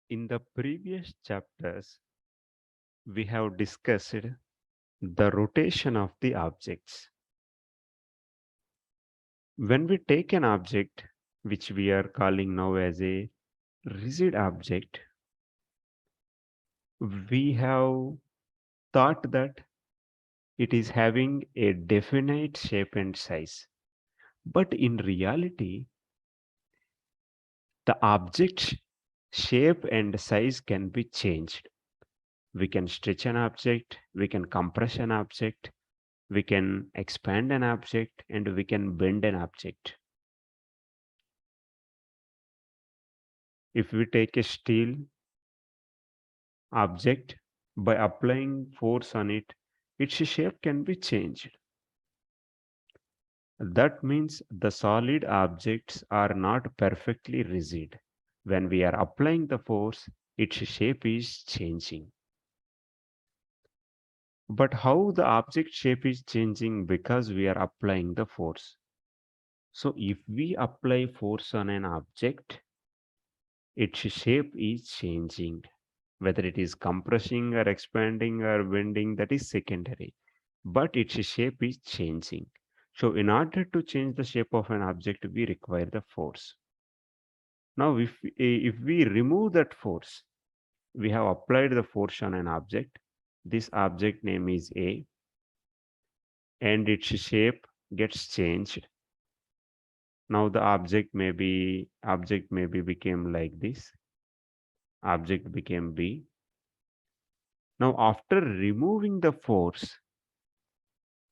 In the previous chapters, we have discussed the rotation of the objects. When we take an object, which we are calling now as a rigid object, we have thought that it is having a definite shape and size. But in reality, the object's shape and size can be changed. We can stretch an object, we can compress an object, we can expand an object, and we can bend an object. If we take a steel object, by applying force on it, its shape can be changed. That means the solid objects are not perfectly rigid. When we are applying the force, its shape is changing. But how the object shape is changing? Because we are applying the force. So if we apply force on an object, its shape is changing. Whether it is compressing or expanding or bending, that is secondary. But its shape is changing. So in order to change the shape of an object, we require the force. Now if we remove that force, we have applied the force on an object. This object name is A, and its shape gets changed. Now the object maybe became like this. Object became B. Now after removing the force,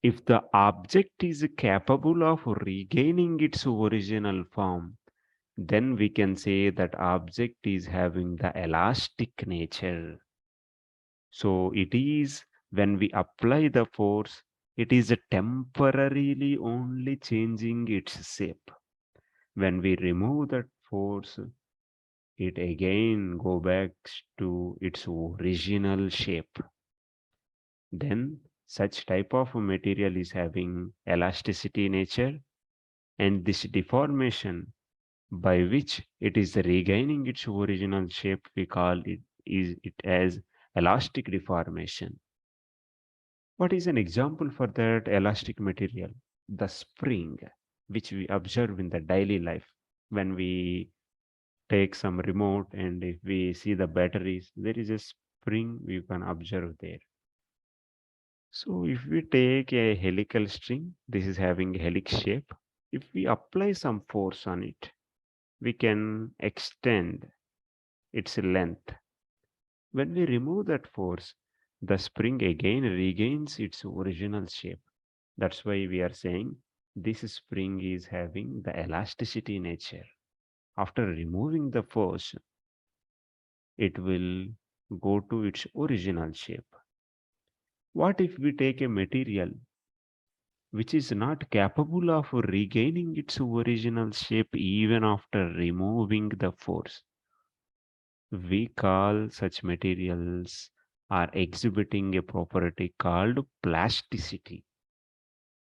if the object is capable of regaining its original form, then we can say that object is having the elastic nature. So it is when we apply the force, it is temporarily only changing its shape. When we remove that force, it again go back to its original shape. Then such type of material is having elasticity nature, and this deformation by which it is regaining its original shape, we call it as elastic deformation. What is an example for that elastic material? The spring, which we observe in the daily life. When we take some remote and if we see the batteries, there is a spring you can observe there. So if we take a helical string, this is having a helix shape. If we apply some force on it, we can extend its length. When we remove that force, the spring again regains its original shape. That's why we are saying this spring is having the elasticity nature. After removing the force, it will go to its original shape. What if we take a material which is not capable of regaining its original shape even after removing the force? We call such materials are exhibiting a property called plasticity.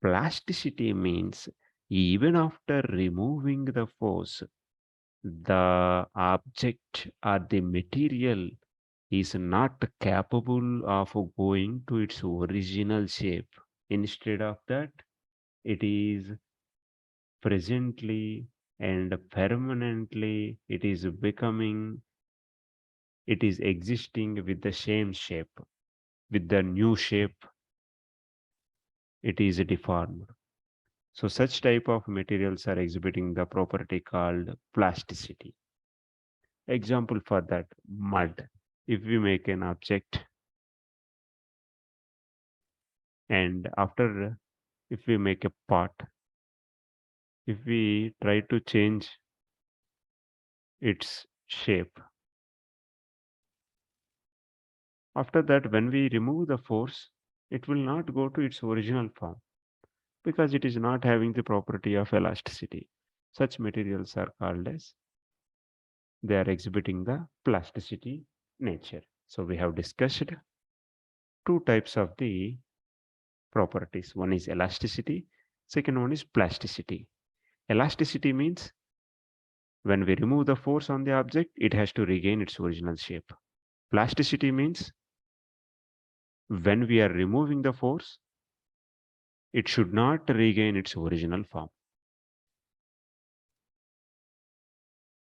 Plasticity means even after removing the force, the object or the material is not capable of going to its original shape. Instead of that, it is presently and permanently, it is existing with the same shape. With the new shape, it is deformed. So such type of materials are exhibiting the property called plasticity. Example for that, mud. If we make an object and after if we make a pot, if we try to change its shape, after that when we remove the force, it will not go to its original form because it is not having the property of elasticity. Such materials are called as they are exhibiting the plasticity nature. So we have discussed two types of the properties. One is elasticity, second one is plasticity. Elasticity means When we remove the force on the object, it has to regain its original shape. Plasticity means when we are removing the force, it should not regain its original form.